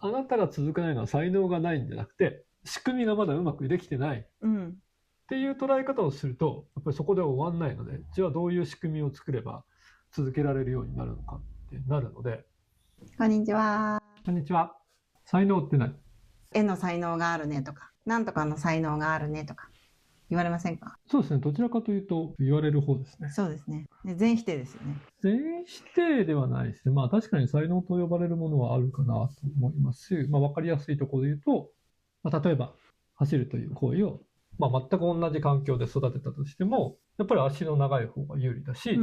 あなたが続かないのは才能がないんじゃなくて、仕組みがまだうまくできてないっていう捉え方をすると、やっぱりそこで終わんないので、じゃあどういう仕組みを作れば続けられるようになるのかってなるので。こんにちは。こんにちは。才能って何？絵の才能があるねとか、なんとかの才能があるねとか言われませんか？そうですね。どちらかというと言われる方ですね。そうですね。で、全否定ですよね。全否定ではないですね。まあ確かに才能と呼ばれるものはあるかなと思いますし、まあ分かりやすいところで言うと、まあ、例えば走るという行為を、まあ、全く同じ環境で育てたとしても、やっぱり足の長い方が有利だし、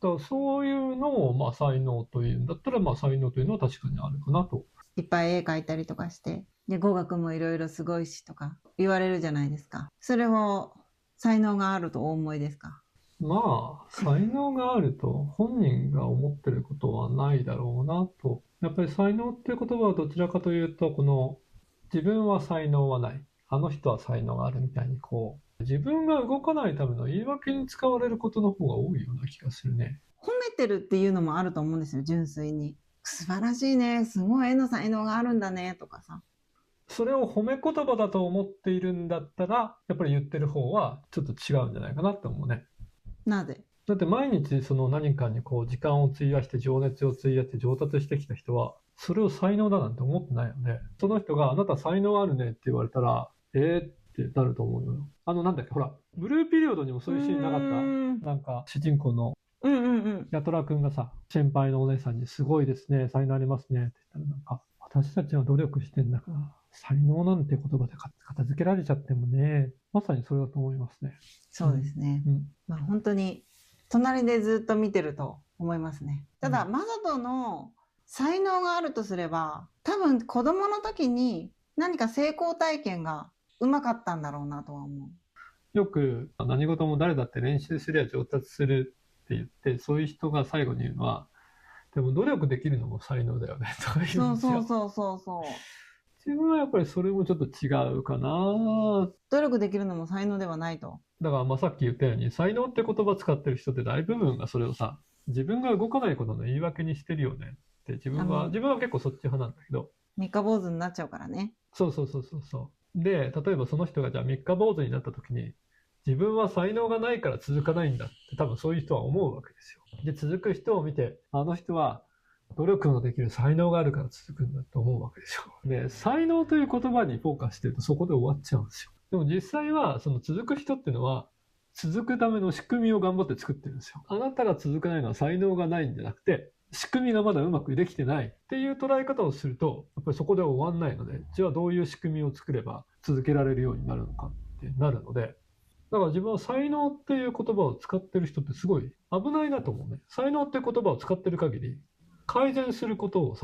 だからそういうのをまあ才能というんだったら、まあ才能というのは確かにあるかなと。いっぱい絵描いたりとかして、で、語学もいろいろすごいしとか言われるじゃないですか。それも才能があるとお思いですか？まあ、才能があると本人が思ってることはないだろうなと。やっぱり才能っていう言葉はどちらかというと、この自分は才能はない。あの人は才能があるみたいに自分が動かないための言い訳に使われることの方が多いような気がするね。褒めてるっていうのもあると思うんですよ、純粋に。素晴らしいね、すごい絵の才能があるんだね、とかさ。それを褒め言葉だと思っているんだったら、やっぱり言ってる方はちょっと違うんじゃないかなって思うね。なぜ？だって毎日その何かに時間を費やして情熱を費やして上達してきた人は、それを才能だなんて思ってないよね。その人があなた才能あるねって言われたら、ってなると思うよ。なんだっけ、ほら、ブルーピリオドにもそういうシーンなかった？なんか主人公のヤトラ君がさ、先輩のお姉さんにすごいですね、才能ありますねって言ったらなんか、私たちは努力してんだから、才能なんて言葉で片付けられちゃってもね、まさにそれだと思いますね。そうですね。まあ本当に隣でずっと見てると思いますね。ただ、マサトの才能があるとすれば、多分子供の時に何か成功体験がうまかったんだろうなとは思う。よく何事も誰だって練習すりゃ上達するって言って、そういう人が最後に言うのは、でも努力できるのも才能だよねとか言うんですよ。そう。自分はやっぱりそれもちょっと違うかな。努力できるのも才能ではないと。だからさっき言ったように、才能って言葉使ってる人って大部分がそれをさ、自分が動かないことの言い訳にしてるよねって自分は結構そっち派なんだけど。三日坊主になっちゃうからね。そう。で、例えばその人がじゃあ三日坊主になった時に、自分は才能がないから続かないんだって多分そういう人は思うわけですよ。で、続く人を見て、あの人は努力のできる才能があるから続くんだと思うわけですよ。で、才能という言葉にフォーカスしてるとそこで終わっちゃうんですよ。でも実際はその続く人っていうのは、続くための仕組みを頑張って作ってるんですよ。あなたが続かないのは才能がないんじゃなくて、仕組みがまだうまくできてないっていう捉え方をすると、やっぱりそこで終わんないので、じゃあどういう仕組みを作れば続けられるようになるのかってなるので、だから自分は才能っていう言葉を使ってる人ってすごい危ないなと思うね。才能っていう言葉を使ってる限り、改善することを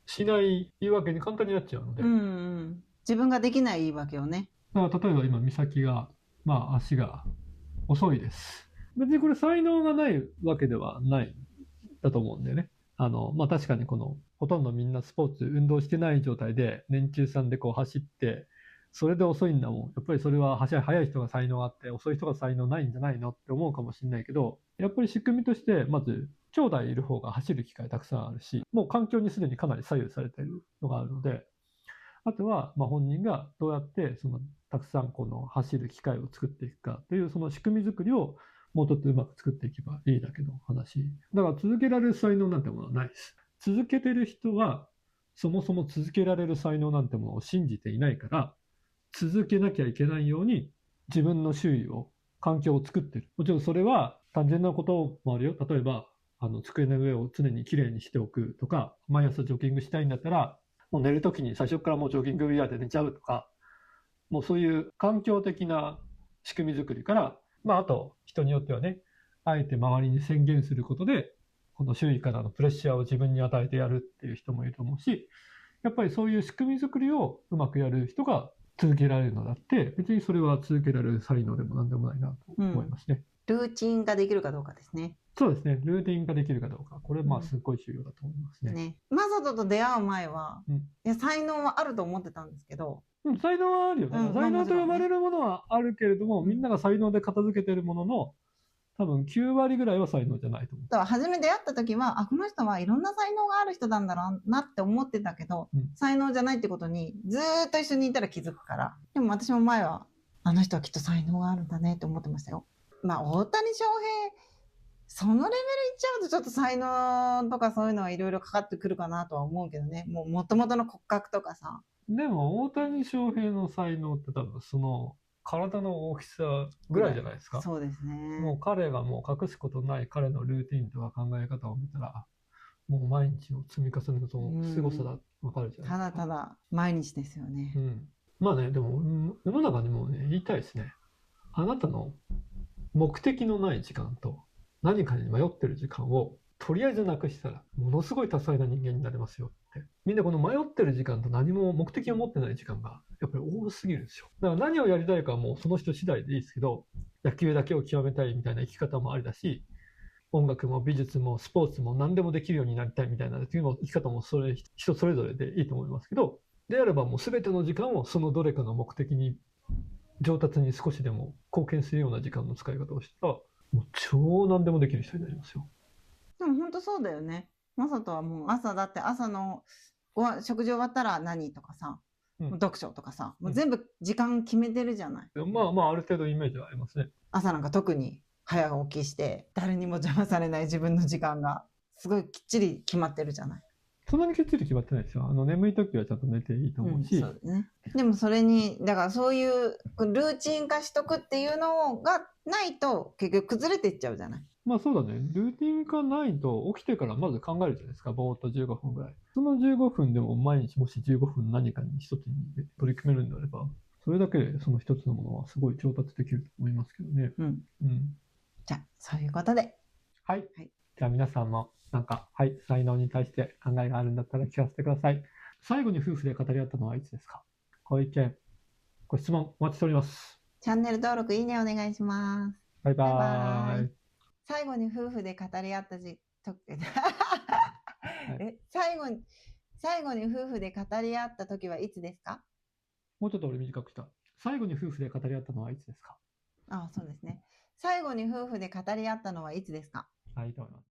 しない言い訳に簡単になっちゃうので。自分ができない言い訳をね。だから例えば今、美咲が、足が遅いです。別にこれ才能がないわけではないだと思うんだよね。確かにほとんどみんなスポーツ、運動してない状態で、年中さんで走って、それで遅いんだもん。やっぱりそれは速い人が才能があって、遅い人が才能ないんじゃないのって思うかもしれないけど、やっぱり仕組みとして、まず、兄弟いる方が走る機会たくさんあるし、もう環境にすでにかなり左右されているのがあるので、あとは、本人がどうやってたくさん走る機会を作っていくかというその仕組み作りをもうちょっとうまく作っていけばいいだけの話。だから続けられる才能なんてものはないです。続けてる人はそもそも続けられる才能なんてものを信じていないから、続けなきゃいけないように自分の周囲を、環境を作ってる。もちろんそれは単純なこともあるよ。例えば、机の上を常にきれいにしておくとか、毎朝ジョギングしたいんだったら、もう寝るときに最初からもうジョギングウェアで寝ちゃうとか、もうそういう環境的な仕組み作りから、あと人によってはね、あえて周りに宣言することで、この周囲からのプレッシャーを自分に与えてやるっていう人もいると思うし、やっぱりそういう仕組み作りをうまくやる人が続けられるのだって、別にそれは続けられる才能でも何でもないなと思いますね。ルーチンができるかどうかですね。そうですね。ルーティンができるかどうか。これすごい重要だと思いますね。マサトと出会う前は、いや才能はあると思ってたんですけど。才能はあるよね。才能と呼ばれるものはあるけれども、みんなが才能で片付けてるものの、多分9割ぐらいは才能じゃないと思う。だから初め出会った時は、この人はいろんな才能がある人なんだろうなって思ってたけど、才能じゃないってことにずっと一緒にいたら気づくから。でも私も前は、あの人はきっと才能があるんだねって思ってましたよ。まあ、大谷翔平、そのレベルいっちゃうとちょっと才能とかそういうのはいろいろかかってくるかなとは思うけどね。もともとの骨格とかさ。でも大谷翔平の才能って多分その体の大きさぐらいじゃないですか。そうですね。もう彼がもう隠すことない彼のルーティンとか考え方を見たら、もう毎日の積み重ねのその凄さだ分かるじゃないですか。ただただ毎日ですよね。まあね、でも世の中にもね、言いたいですね。あなたの目的のない時間と何かに迷ってる時間をとりあえずなくしたらものすごい多彩な人間になれますよって。みんなこの迷ってる時間と何も目的を持ってない時間がやっぱり多すぎるんですよ。だから何をやりたいかはもうその人次第でいいですけど、野球だけを極めたいみたいな生き方もありだし、音楽も美術もスポーツも何でもできるようになりたいみたいな生き方も人それぞれでいいと思いますけど、であればもう全ての時間をそのどれかの目的に上達に少しでも貢献するような時間の使い方をしたら、もう超何でもできる人になりますよ。でも本当そうだよね。マサトはもう朝だって朝の食事終わったら何とかさ、読書とかさ、もう全部時間決めてるじゃない。まあある程度イメージはありますね。朝なんか特に早起きして誰にも邪魔されない自分の時間がすごいきっちり決まってるじゃない。そんなにきっちり決まってないですよ。眠い時はちゃんと寝ていいと思うし。そうね。でもそれにだからそういうルーチン化しとくっていうのがないと結局崩れていっちゃうじゃない。まあそうだね。ルーティン化ないと起きてからまず考えるじゃないですか。ぼーっと15分ぐらい。その15分でも毎日もし15分何かに一つに取り組めるんであれば、それだけでその一つのものはすごい上達できると思いますけどね。じゃあそういうことで。はい。じゃあ皆さんも才能に対して考えがあるんだったら聞かせてください。最後に夫婦で語り合ったのはいつですか？ご意見、ご質問お待ちしております。チャンネル登録、いいねお願いします。バイバーイ。最後に夫婦で語り合った最後に夫婦で語り合った時はいつですか？もうちょっと俺短くした。最後に夫婦で語り合ったのはいつですか？そうですね。最後に夫婦で語り合ったのはいつですか？いいと思います。